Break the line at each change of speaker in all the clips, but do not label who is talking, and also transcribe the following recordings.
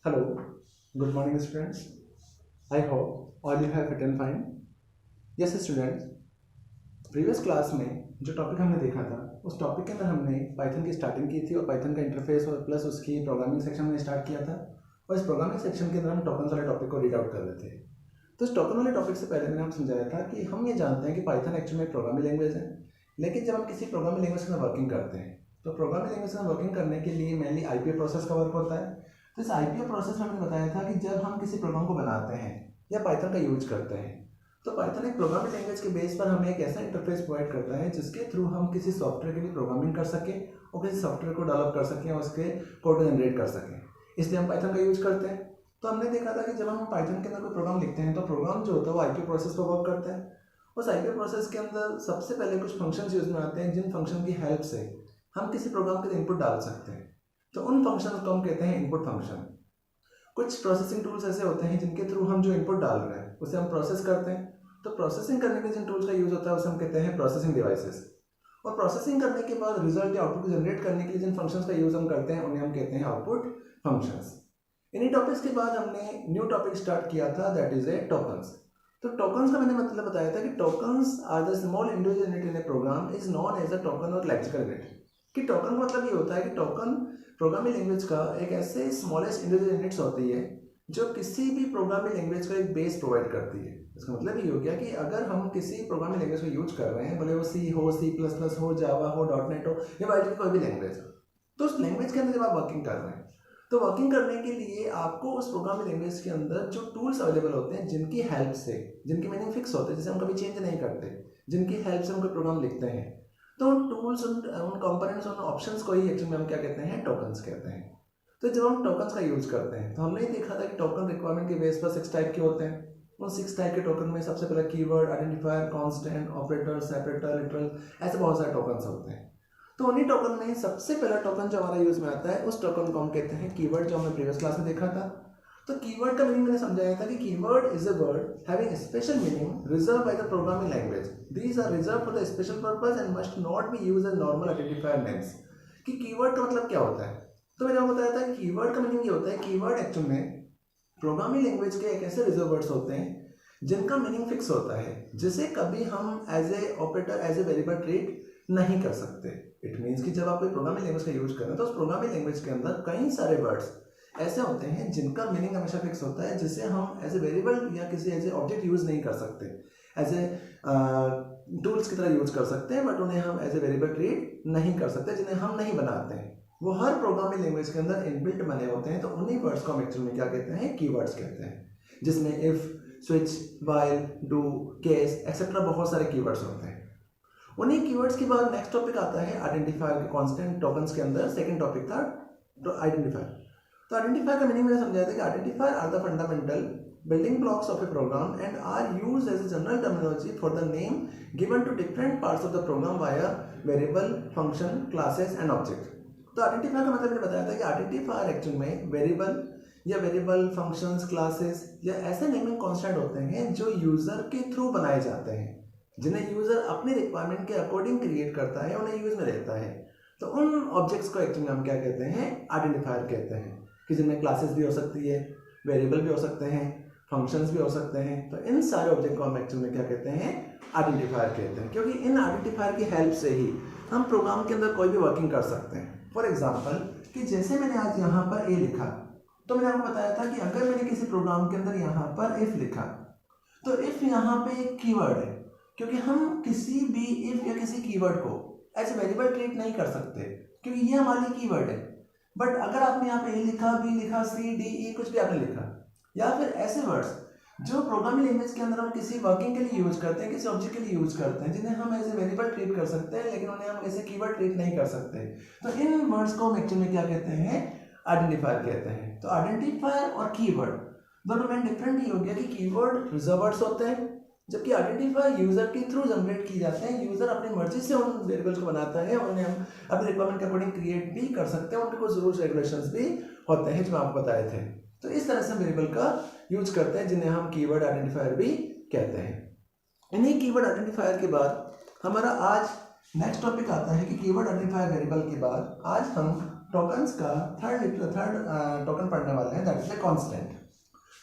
Hello, good morning students. I hope all you have written fine. Yes students, previous class में जो topic हमने देखा था उस टॉपिक के अंदर हमने पाइथन की स्टार्टिंग की थी और पाइथन का इंटरफेस और प्लस उसकी प्रोग्रामिंग सेक्शन में स्टार्ट किया था। और इस प्रोग्रामिंग सेक्शन के अंदर हम टोकन वाले टॉपिक को रीड आउट कर रहे थे। तो इस टोकन वाले टॉपिक से पहले मैंने आपको समझाया था कि हम ये जानते हैं कि पाइथन एक्चुअली में प्रोग्रामिंग लैंग्वेज है, लेकिन जब हम किसी प्रोग्रामिंग लैंग्वेज के अंदर वर्किंग करते हैं तो प्रोग्रामिंग लैंग्वेज के अंदर वर्किंग करने के लिए मेनली आईपीओ प्रोसेस का वर्क होता है। तो इस आईपीओ प्रोसेस में हमने बताया था कि जब हम किसी प्रोग्राम को बनाते हैं या पाइथन का यूज करते हैं तो पाइथन एक प्रोग्रामिंग लैंग्वेज के बेस पर हमें एक ऐसा इंटरफेस प्रोवाइड करता है जिसके थ्रू हम किसी सॉफ्टवेयर के लिए प्रोग्रामिंग कर सकें और किसी सॉफ्टवेयर को डेवलप कर सकें और उसके कोड जनरेट कर सकें। इसलिए हम पाइथन का यूज करते हैं। तो हमने देखा था कि जब हम पाइथन के अंदर कोई प्रोग्राम लिखते हैं तो प्रोग्राम जो होता है वो आईपीओ प्रोसेस पर वर्क करता है। उस आईपीओ प्रोसेस के अंदर सबसे पहले कुछ फंक्शंस यूज में आते हैं जिन फंक्शन की हेल्प से हम किसी प्रोग्राम के इनपुट डाल सकते हैं। तो उन फंक्शन को हम कहते हैं इनपुट फंक्शन। कुछ प्रोसेसिंग टूल्स ऐसे होते हैं जिनके थ्रू हम जो इनपुट डाल रहे हैं उसे हम प्रोसेस करते हैं। तो प्रोसेसिंग करने के जिन टूल्स का यूज होता है उसे हम कहते हैं प्रोसेसिंग डिवाइसेस। और प्रोसेसिंग करने के बाद रिजल्ट या आउटपुट को जनरेट करने के लिए जिन फंक्शंस का यूज हम करते हैं उन्हें हम कहते हैं आउटपुट फंक्शंस। इन्हीं टॉपिक्स के बाद हमने न्यू टॉपिक स्टार्ट किया था, दैट इज ए टोकन्स। तो टोकन्स का मैंने मतलब बताया था कि tokens are the small individual unit in a program is known as a token और लेक्सिकल यूनिट। कि टोकन का मतलब ये होता है कि टोकन प्रोग्रामिंग लैंग्वेज का एक ऐसे स्मॉलेस्ट इंडिविजुअल यूनिट्स होती है जो किसी भी प्रोग्रामिंग लैंग्वेज का एक बेस प्रोवाइड करती है। इसका मतलब ये हो गया कि अगर हम किसी प्रोग्रामिंग लैंग्वेज को यूज कर रहे हैं, भले वो सी हो, C++ हो, जावा हो, डॉटनेट हो या बाकी कोई भी लैंग्वेज हो, तो उस लैंग्वेज के अंदर जब आप वर्किंग कर रहे हैं तो वर्किंग करने के लिए आपको उस प्रोग्रामिंग लैंग्वेज के अंदर जो टूल्स अवेलेबल होते हैं जिनकी हेल्प से, जिनकी मीनिंग फिक्स होते हैं, जिसे हम कभी चेंज नहीं करते, जिनकी हेल्प से हम कोई प्रोग्राम लिखते हैं, तो उन टूल्स, उन कंपोनेंट्स, उन ऑप्शंस को ही एक्चुअली में हम क्या कहते हैं, टोकन्स कहते हैं। तो जब हम टोकन्स का यूज करते हैं तो हमने ही देखा था कि टोकन रिक्वायरमेंट के बेस पर 6 टाइप के होते हैं। उन 6 टाइप के टोकन में सबसे पहले keyword, identifier, constant, operator, separator, literal, ऐसे बहुत सारे टोकन्स होते हैं। तो उन्हीं टोकन में सबसे पहला टोकन जो हमारा यूज में आता है उस टोकन को हम कहते हैं कीवर्ड, जो हमने प्रीवियस क्लास में देखा था। तो कीवर्ड का मीनिंग मैंने समझाया था कि keyword is a word having special meaning reserve by the programming language. These are reserve for the special purpose and must not be used as normal identifier names. कि कीवर्ड का मतलब क्या होता है? तो मैंने आपको बताया था कि कीवर्ड का मीनिंग ये होता है, कीवर्ड एक्चुअल में प्रोग्रामिंग लैंग्वेज के एक ऐसे रिजर्व वर्ड्स होते हैं जिनका मीनिंग फिक्स होता है, जिसे कभी हम as a operator, as a variable treat नहीं कर सकते। इट मीन्स कि जब आप कोई प्रोग्रामिंग लैंग्वेज का यूज कर रहे हैं तो उस प्रोग्रामिंग लैंग्वेज के अंदर कई सारे वर्ड्स ऐसे होते हैं जिनका मीनिंग हमेशा फिक्स होता है, जिसे हम एज ए वेरिएबल या किसी एज ए ऑब्जेक्ट यूज नहीं कर सकते, एज ए टूल्स की तरह यूज कर सकते हैं, बट उन्हें हम एज ए वेरिएबल ट्रीट नहीं कर सकते, जिन्हें हम नहीं बनाते हैं। वो हर प्रोग्रामिंग लैंग्वेज के अंदर इनबिल्ट बने होते हैं। तो उन्हीं वर्ड्स को हम एक्चुअल में क्या कहते हैं, कीवर्ड्स कहते हैं, जिसमें if, switch, while, do, case etcetera बहुत सारे कीवर्ड्स होते हैं। उन्हीं कीवर्ड्स के बाद नेक्स्ट टॉपिक आता है आइडेंटिफायर के कांस्टेंट टोकन्स के अंदर। सेकंड टॉपिक था आइडेंटिफायर। तो आइडेंटिफायर का मीनिंग मैंने समझाया था कि identifier are the fundamental building blocks of a program and are used as a general terminology for the name given to different parts of the program via variable, function, classes and object। तो identifier का मतलब मैंने बताया था कि identifier actual में variable या variable, functions, classes या ऐसे नेमिंग कॉन्स्टेंट होते हैं जो यूजर के थ्रू बनाए जाते हैं, जिन्हें यूजर अपने रिक्वायरमेंट के अकॉर्डिंग क्रिएट करता है, उन्हें यूज में रहता है। तो उन ऑब्जेक्ट्स को एक्चुअली हम क्या कहते हैं, आइडेंटिफायर कहते हैं, कि जिनमें क्लासेस भी हो सकती है, वेरिएबल भी हो सकते हैं, फंक्शंस भी हो सकते हैं। तो इन सारे ऑब्जेक्ट को हम एक्चुअल में क्या कहते हैं, आइडेंटिफायर कहते हैं, क्योंकि इन आइडेंटिफायर की हेल्प से ही हम प्रोग्राम के अंदर कोई भी वर्किंग कर सकते हैं। फॉर एग्जांपल कि जैसे मैंने आज यहाँ पर ए लिखा, तो मैंने आपको बताया था कि अगर मैंने किसी प्रोग्राम के अंदर यहाँ पर इफ लिखा, तो इफ यहाँ पे एक कीवर्ड है, क्योंकि हम किसी भी इफ या किसी कीवर्ड को एज ए वेरिएबल ट्रीट नहीं कर सकते, क्योंकि ये हमारी कीवर्ड है। बट अगर आपने यहाँ पे ए लिखा, बी लिखा, सी, डी, ई कुछ भी आपने लिखा, या फिर ऐसे वर्ड्स जो प्रोग्रामिंग लैंग्वेज के अंदर हम किसी वर्किंग के लिए यूज करते हैं, किसी ऑब्जेक्ट के लिए यूज करते हैं, जिन्हें हम एज ए वेरिएबल ट्रीट कर सकते हैं, लेकिन उन्हें हम ऐसे कीवर्ड ट्रीट नहीं कर सकते। तो इन वर्ड्स को हम एक्चुअली में क्या कहते हैं, आइडेंटिफायर कहते हैं। तो आइडेंटिफायर और कीवर्ड दोनों में डिफरेंट ही हो गया कि कीवर्ड रिजर्व वर्ड्स होते हैं, जबकि आइडेंटिफायर यूजर के थ्रू जनरेट की जाते हैं। यूजर अपनी मर्जी से उन वेरिएबल्स को बनाता है, उन्हें हम अपने रिक्वायरमेंट के अकॉर्डिंग क्रिएट भी कर सकते हैं, उनके कुछ रूल्स रेगुलेशंस भी होते हैं जो मैं आपको बताए थे। तो इस तरह से वेरिएबल का यूज करते हैं, जिन्हें हम कीवर्ड आइडेंटिफायर भी कहते हैं। इन्हीं कीवर्ड आइडेंटिफायर के बाद हमारा आज नेक्स्ट टॉपिक आता है कि कीवर्ड आइडेंटिफायर वेरिएबल के बाद आज हम टोकन्स का थर्ड टोकन पढ़ने वाले हैं, दैट इज ए कांस्टेंट।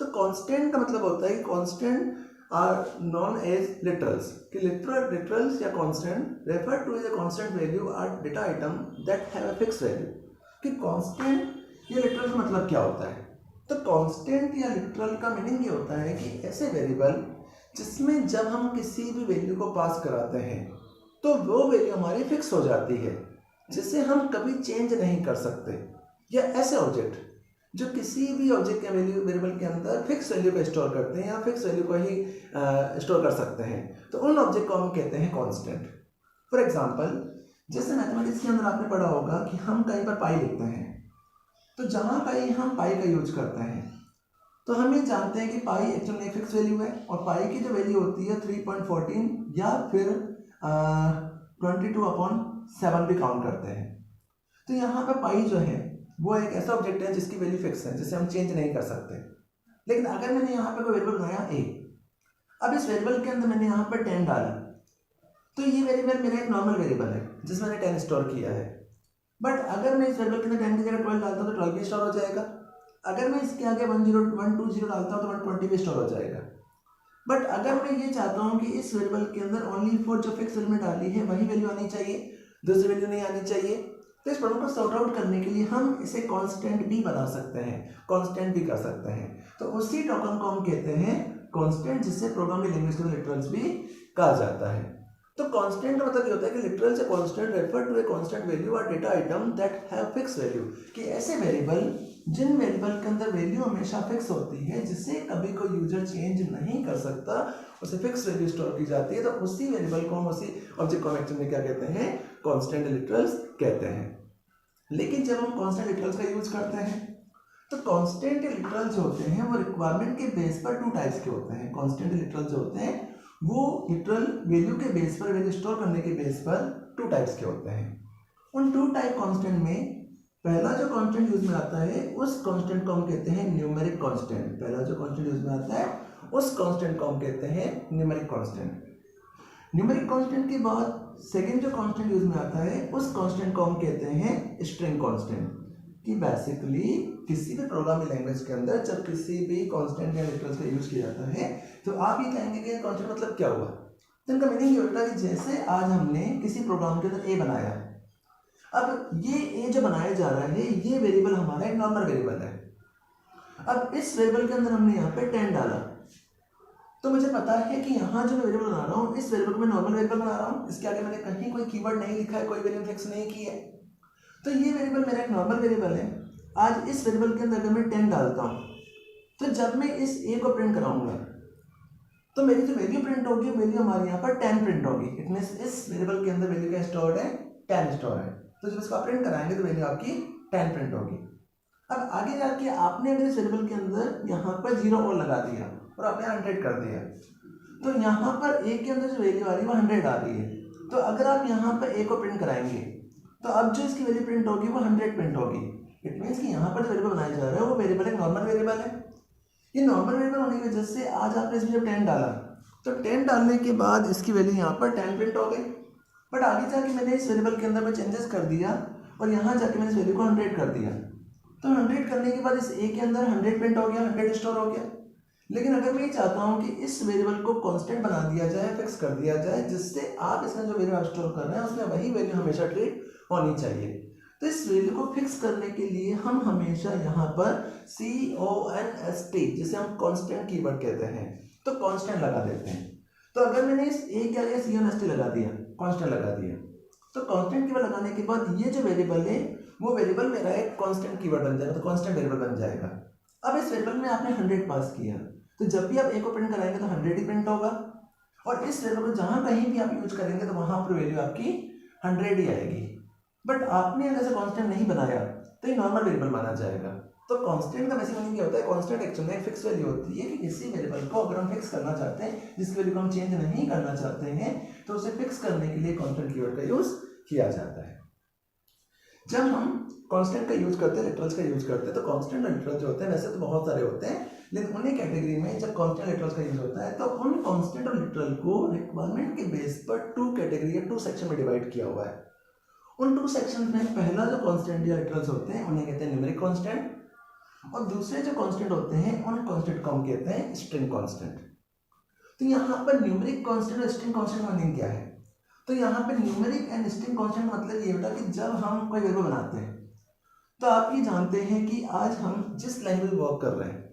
तो कांस्टेंट का मतलब होता है कि constant are known as literals, कि लिटरल्स या constant refer to as a constant value are data item that have a fix value. कि कांस्टेंट या लिटरल का मतलब क्या होता है? तो कांस्टेंट या लिटरल का मीनिंग ये होता है कि ऐसे वेरिएबल जिसमें जब हम किसी भी वैल्यू को पास कराते हैं तो वो वैल्यू हमारी फिक्स हो जाती है, जिसे हम कभी चेंज नहीं कर सकते। या ऐसे ऑब्जेक्ट जो किसी भी ऑब्जेक्ट के वैल्यू वेरिएबल के अंदर फिक्स वैल्यू को स्टोर करते हैं या फिक्स वैल्यू को ही स्टोर कर सकते हैं, तो उन ऑब्जेक्ट को हम कहते हैं कांस्टेंट। फॉर एग्जांपल, जैसे मैथमेटिक्स के अंदर आपने पढ़ा होगा कि हम कहीं पर पाई लिखते हैं, तो जहाँ कहीं हम पाई का यूज करते हैं तो हम ये जानते हैं कि पाई एक्चुअली एक फिक्स वैल्यू है, और पाई की जो वैल्यू होती है 3.14 या फिर 22/7 भी काउंट करते हैं। तो यहाँ पर पाई जो है वो एक ऐसा ऑब्जेक्ट है जिसकी वैल्यू फिक्स है, जिसे हम चेंज नहीं कर सकते। लेकिन अगर मैंने यहाँ पे कोई वेरिएबल बनाया a, अब इस वेरिएबल के अंदर मैंने यहाँ पर 10 डाला, तो ये वेरिएबल मेरा एक नॉर्मल वेरिएबल है जिसमें मैंने 10 स्टोर किया है। बट अगर मैं इस वेरिएबल के अंदर 10 की जगह 12 डालता हूँ तो 12 भी स्टोर हो जाएगा। अगर मैं इसके आगे 120 डालता हूँ तो 120 भी स्टोर हो जाएगा। बट अगर मैं ये चाहता हूँ कि इस वेरिएबल के अंदर ओनली फॉर जो फिक्स वैल्यू में डाली है वही वैल्यू आनी चाहिए, दूसरी वैल्यू नहीं आनी चाहिए, तो इस प्रॉब्लम को सॉर्ट आउट करने के लिए हम इसे कांस्टेंट भी बना सकते हैं, कांस्टेंट भी कर सकते हैं। तो उसी टोकन को हम कहते हैं कांस्टेंट, जिससे प्रोग्रामिंग लैंग्वेज के लिटरल्स भी कहा जाता है। तो कांस्टेंट का मतलब ये होता है कि लिटरल से constant refer to a constant value और data item that have fix value, कि ऐसे वेरिएबल जिन वेरिएबल के अंदर वैल्यू हमेशा फिक्स होती है, जिसे कभी कोई यूजर चेंज नहीं कर सकता, उसे फिक्स वैल्यू स्टोर की जाती है, तो उसी वेरिएबल को हम उसी ऑब्जेक्ट को एक्चुअली क्या कहते हैं? कांस्टेंट लिटरल्स कहते हैं। लेकिन जब हम कांस्टेंट लिटरल्स का यूज करते हैं तो कांस्टेंट लिटरल्स जो होते हैं वो रिक्वायरमेंट के बेस पर 2 टाइप्स के होते हैं। कांस्टेंट लिटरल्स जो होते हैं वो लिटरल वैल्यू के बेस पर, वैल्यू स्टोर करने के बेस पर 2 टाइप्स के होते हैं। उन 2 टाइप कांस्टेंट में पहला जो कांस्टेंट यूज में आता है उस कांस्टेंट को हम कहते हैं न्यूमेरिक कांस्टेंट। पहला जो कांस्टेंट यूज में आता है उस कांस्टेंट को हम कहते हैं न्यूमेरिक कांस्टेंट। न्यूमेरिक कांस्टेंट के बाद सेकंड जो कांस्टेंट यूज में आता है उस कांस्टेंट को हम कहते हैं स्ट्रिंग कांस्टेंट। कि बेसिकली किसी भी प्रोग्रामिंग लैंग्वेज के अंदर जब किसी भी कांस्टेंट या लिटरल्स का यूज किया जाता है तो आप ये कहेंगे कि कांस्टेंट मतलब क्या हुआ। तो इनका मीनिंग ये होता है कि जैसे आज हमने किसी प्रोग्राम के अंदर ए बनाया, अब ये ए जो बनाया जा रहा है ये वेरिएबल हमारा एक नॉर्मल वेरिएबल है। अब इस वेरिएबल के अंदर हमने यहाँ पे 10 डाला, तो मुझे पता है कि यहाँ जो मैं वेरिएबल बना रहा हूँ इस वेरिएबल को मैं नॉर्मल वेरिएबल बना रहा हूँ, इसके आगे मैंने कहीं कोई कीवर्ड नहीं लिखा है, कोई वैल्यू फिक्स नहीं की है, तो ये वेरिएबल मेरा एक नॉर्मल वेरिएबल है। आज इस वेरिएबल के अंदर अगर मैं 10 डालता हूँ तो जब मैं इस ए को प्रिंट कराऊंगा तो मेरी जो वैल्यू प्रिंट होगी वैल्यू हमारे यहाँ पर 10 प्रिंट होगी। इट मींस इस वेरिएबल के अंदर वैल्यू क्या स्टोर्ड है? 10 स्टोर है। तो जब इसको आप प्रिंट कराएंगे तो वैल्यू आपकी 10 प्रिंट होगी। अब आगे जाके आपने अगर इस वेरिएबल के अंदर यहाँ पर 0 और लगा दिया और आपने 100 कर दिया, तो यहाँ पर ए के अंदर जो वैल्यू आ रही है वो 100 आ रही है। तो अगर आप यहाँ पर ए को प्रिंट कराएंगे तो अब जो इसकी वैल्यू प्रिंट होगी वो 100 प्रिंट होगी। इट मीन्स कि यहाँ पर जो वेरिएबल बनाया जा रहा है वो वेरिएबल एक नॉर्मल वेरिएबल है। ये नॉर्मल वेरिएबल होने की वजह से आज आपने इसमें जब 10 डाला तो 10 डालने के बाद इसकी वैल्यू यहाँ पर 10 प्रिंट हो गई। बट आगे जाके मैंने इस वेरिएबल के अंदर में चेंजेस कर दिया और यहाँ जाके मैंने इस वैल्यू को 100 कर दिया, तो 100 करने के बाद इस ए के अंदर 100 प्रिंट हो गया, 100 स्टोर हो गया। लेकिन अगर मैं ये चाहता हूँ कि इस वेरिएबल को कांस्टेंट बना दिया जाए, फिक्स कर दिया जाए, जिससे आप इसमें जो वैल्यू स्टोर कर रहे हैं उसमें वही वैल्यू हमेशा ट्रीट होनी चाहिए, तो इस वैल्यू को फिक्स करने के लिए हम हमेशा यहाँ पर CONST, जिसे हम कांस्टेंट कीवर्ड कहते हैं, तो कांस्टेंट लगा देते हैं। तो अगर मैंने इस ए क्या लिया, CONST लगा दिया, कांस्टेंट लगा दिया, तो कांस्टेंट कीवर्ड लगाने के बाद ये जो वेरिएबल है वो वेरिएबल मेरा एक कांस्टेंट कीवर्ड बन जाएगा, तो कांस्टेंट वेरिएबल बन जाएगा। अब इस वेरिएबल में आपने 100 पास किया, तो जब भी आप ए को प्रिंट कराएंगे तो 100 ही प्रिंट होगा, और इस वेरिएबल को जहाँ कहीं भी आप यूज करेंगे तो वहाँ पर वैल्यू आपकी 100 ही आएगी। बट आपने अगर से कांस्टेंट नहीं बनाया तो ये नॉर्मल वेरिएबल माना जाएगा। तो कांस्टेंट का बेसिक मीनिंग क्या होता है? कांस्टेंट एक्चुअली एक फिक्स वैल्यू होती है कि किसी वेरिएबल को अगर हम फिक्स करना चाहते हैं, जिसकी वैल्यू को हम चेंज नहीं करना चाहते हैं, तो उसे फिक्स करने के लिए कांस्टेंट कीवर्ड का यूज किया जाता है। जब हम कांस्टेंट का यूज करते हैं, लिटरल्स का यूज करते हैं, तो कांस्टेंट और लिटरल जो होते हैं वैसे तो बहुत सारे होते हैं, लेकिन उन्हीं कैटेगरी में जब कांस्टेंट लिटरल्स का यूज होता है तो उन कांस्टेंट और लिटरल को रिक्वायरमेंट के बेस पर 2 कैटेगरी या 2 सेक्शन में डिवाइड किया हुआ है। उन 2 सेक्शन में पहला जो कांस्टेंट या लिटरल्स होते हैं उन्हें कहते हैं न्यूमेरिक कांस्टेंट, और दूसरे जो कांस्टेंट होते हैं उन कांस्टेंट को हम कहते हैं स्ट्रिंग कांस्टेंट। तो यहाँ पर न्यूमेरिक कांस्टेंट और स्ट्रिंग कांस्टेंट का मीनिंग क्या है? तो यहाँ पर न्यूमेरिक एंड स्ट्रिंग कांस्टेंट मतलब ये बेटा कि जब हम कोई वेरिएबल बनाते हैं तो आप ये जानते हैं कि आज हम जिस लैंग्वेज वर्क कर रहे हैं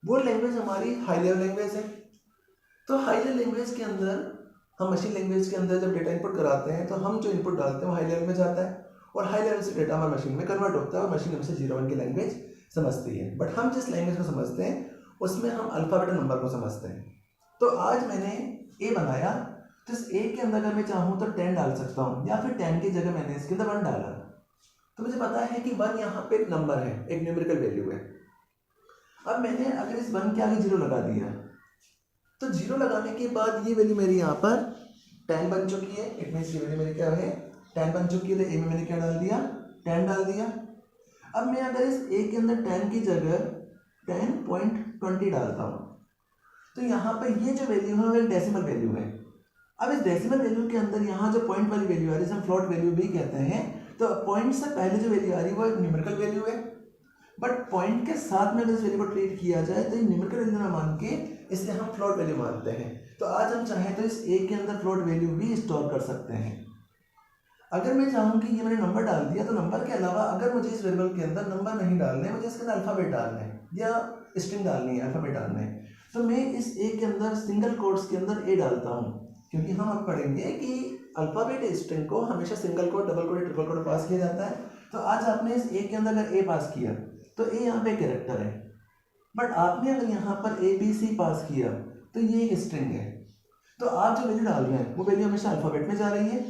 वो लैंग्वेज हमारी हाई लेवल लैंग्वेज है। तो हाई लेवल लैंग्वेज के अंदर हम मशीन लैंग्वेज के अंदर जब डेटा इनपुट कराते हैं तो हम जो इनपुट डालते हैं वो हाई लेवल में जाता है और हाई लेवल से डेटा हमारे मशीन में कन्वर्ट होता है और मशीन हमसे 0-1 की लैंग्वेज समझती है। बट हम जिस लैंग्वेज को समझते हैं उसमें हम अल्फ़ाबेट नंबर को समझते हैं। तो आज मैंने ए बनाया तो इस ए के अंदर अगर मैं चाहूँ तो 10 डाल सकता हूँ या फिर 10 की जगह मैंने इसके अंदर 1 डाला तो मुझे पता है कि 1 यहाँ पे एक नंबर है, एक न्यूमेरिकल वैल्यू है। अब मैंने अगर इस 1 के आगे 0 लगा दिया तो 0 लगाने के बाद ये वैल्यू मेरी यहाँ पर 10 बन चुकी है। इट मीन्स ये वैल्यू मेरी क्या है 10 बन चुकी है। तो ए में मैंने क्या डाल दिया 10 डाल दिया। अब मैं अगर इस ए के अंदर 10 की जगह 10.20 डालता हूँ तो यहाँ पर ये जो वैल्यू है वो एक डेसिमल वैल्यू है। अब इस डेसिमल वैल्यू के अंदर यहाँ जो पॉइंट वाली वैल्यू आ रही है हम फ्लोट वैल्यू भी कहते हैं। तो पॉइंट से पहले जो वैल्यू आ रही है वो एक न्यूमेरिकल वैल्यू है बट पॉइंट के साथ में अगर इस वैल्यू को ट्रीट किया जाए तो ये न्यूमेरिकल वैल्यू ना मान के इसलिए हम फ्लोट वैल्यू मानते हैं। तो आज हम चाहें तो इस ए के अंदर फ्लोट वैल्यू भी स्टोर कर सकते हैं। अगर मैं चाहूँ कि ये मैंने नंबर डाल दिया तो नंबर के अलावा अगर मुझे इस वेरिएबल के अंदर नंबर नहीं डालने, मुझे इसके अंदर अल्फ़ाबेट डालना है या स्ट्रिंग डालनी है, अल्फ़ाबेट डालना है, तो मैं इस ए के अंदर सिंगल कोट्स के अंदर ए डालता हूँ क्योंकि हम अब पढ़ेंगे कि अल्फ़ाबेट स्ट्रिंग को हमेशा single quote, double quote, triple quote pass किया जाता है। तो आज आपने इस ए के अंदर अगर ए पास किया तो ए यहाँ पे कैरेक्टर है बट आपने अगर यहाँ पर ABC पास किया तो ये एक स्ट्रिंग है। तो आप जो वैल्यू डाल रहे हैं वो वैल्यू हमेशा अल्फ़ाबेट में जा रही है।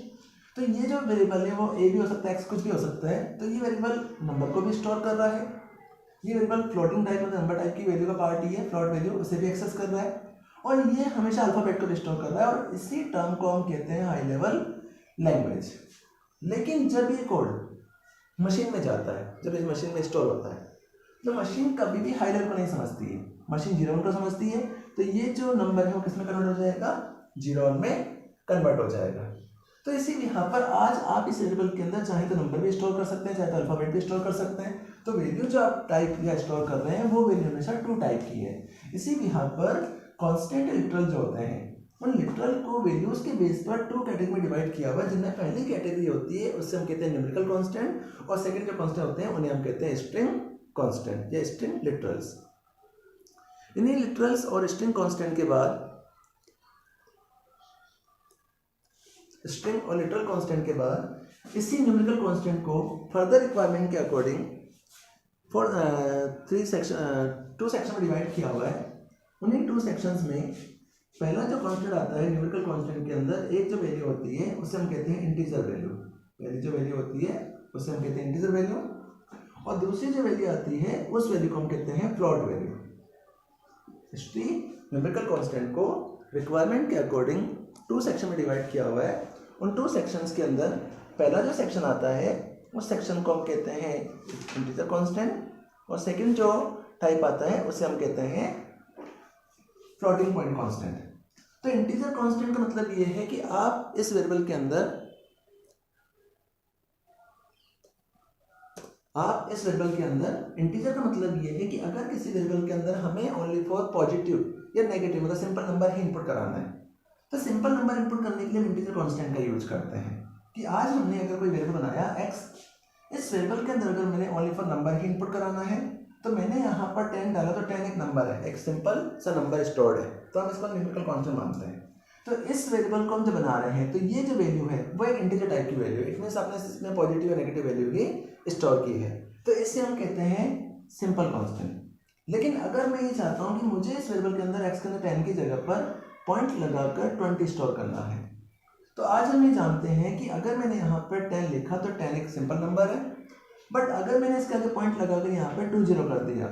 तो ये जो वेरिएबल है वो ए भी हो सकता है, एक्स कुछ भी हो सकता है। तो ये वेरिएबल नंबर को भी स्टोर कर रहा है। ये वेरिएबल फ्लोटिंग टाइप मतलब नंबर टाइप की वैल्यू का पार्ट ही है, फ्लोट वैल्यू, उसे भी एक्सेस कर रहा है और ये हमेशा अल्फ़ाबेट को स्टोर कर रहा है और इसी टर्म को हम कहते हैं हाई लेवल लैंग्वेज। लेकिन जब ये कोड मशीन में जाता है, जब इस मशीन में स्टोर होता है तो मशीन कभी भी हाई लेवल को नहीं समझती है, मशीन 0-1 को समझती है। तो ये जो नंबर है वो किस में कन्वर्ट हो जाएगा 0-1 में कन्वर्ट हो जाएगा। तो इसीलिए यहाँ पर आज आप इस वेरिएबल के अंदर चाहे तो नंबर भी स्टोर कर सकते हैं, चाहे तो अल्फ़ाबेट भी स्टोर कर सकते हैं। तो वैल्यू जो आप टाइप या स्टोर कर रहे हैं वो वैल्यू हमेशा 2 टाइप की है। इसीलिए यहाँ पर कांस्टेंट लिटरल जो होते हैं उन लिटरल को वैल्यूज के बेस पर 2 कैटेगरी में डिवाइड किया हुआ है, जिनमें पहली कैटेगरी होती है उससे हम कहते हैं न्यूमेरिकल कांस्टेंट और सेकंड जो कांस्टेंट होते हैं उन्हें हम कहते हैं स्ट्रिंग कांस्टेंट या स्ट्रिंग लिटरल्स। इन्हीं लिटरल्स और स्ट्रिंग कांस्टेंट के बाद स्ट्रिंग और लिटरल कांस्टेंट के बाद इसी न्यूमेरिकल कांस्टेंट को फर्दर रिक्वायरमेंट के अकॉर्डिंग फॉर 2 सेक्शन में डिवाइड किया हुआ है। उन्हीं 2 सेक्शंस में पहला जो कांस्टेंट आता है न्यूमेरिकल कांस्टेंट के अंदर एक जो वैल्यू होती है उसे हम कहते हैं इंटीजर वैल्यू। पहली जो वैल्यू होती है उसे हम कहते हैं इंटीजर वैल्यू और दूसरी जो वैल्यू आती है उस वैल्यू को हम कहते हैं float value. History numerical constant को रिक्वायरमेंट के अकॉर्डिंग 2 सेक्शन में डिवाइड किया हुआ है। उन 2 सेक्शंस के अंदर पहला जो सेक्शन आता है उस सेक्शन को हम कहते हैं इंटीजर कांस्टेंट और सेकंड जो टाइप आता है उसे हम कहते हैं फ्लोटिंग पॉइंट कांस्टेंट। तो इंटीजर कांस्टेंट का मतलब ये है कि आप इस वेरिएबल के अंदर इंटीजर का मतलब ये है कि अगर किसी वेरिएबल के अंदर हमें ओनली फॉर पॉजिटिव या नेगेटिव मतलब सिंपल नंबर ही इनपुट कराना है तो सिंपल नंबर इनपुट करने के लिए हम इंटीजर कांस्टेंट का यूज करते हैं कि आज हमने अगर कोई वेरिएबल बनाया x, इस वेरिएबल के अंदर अगर मैंने only for number he input कराना है तो मैंने यहाँ पर 10 डाला तो 10 एक नंबर है, एक सिंपल सा नंबर स्टोर्ड है तो हम इसको न्यूमेरिकल कांस्टेंट मानते हैं। तो इस वेरिएबल को हम जब बना रहे हैं तो ये जो वैल्यू है वो एक इंटीजर टाइप की वैल्यू है। इट मींस आपने इसमें पॉजिटिव और नेगेटिव वैल्यू भी स्टोर की है तो इसे हम कहते हैं सिंपल कांस्टेंट। लेकिन अगर मैं ये चाहता हूँ कि मुझे इस वेरिएबल के अंदर x के अंदर 10 की जगह पर पॉइंट लगाकर 20 स्टोर करना है तो आज हम ये जानते हैं कि अगर मैंने यहाँ पर 10 लिखा तो 10 एक सिंपल नंबर है बट अगर मैंने इसके आगे पॉइंट लगाकर यहाँ पर 20 कर दिया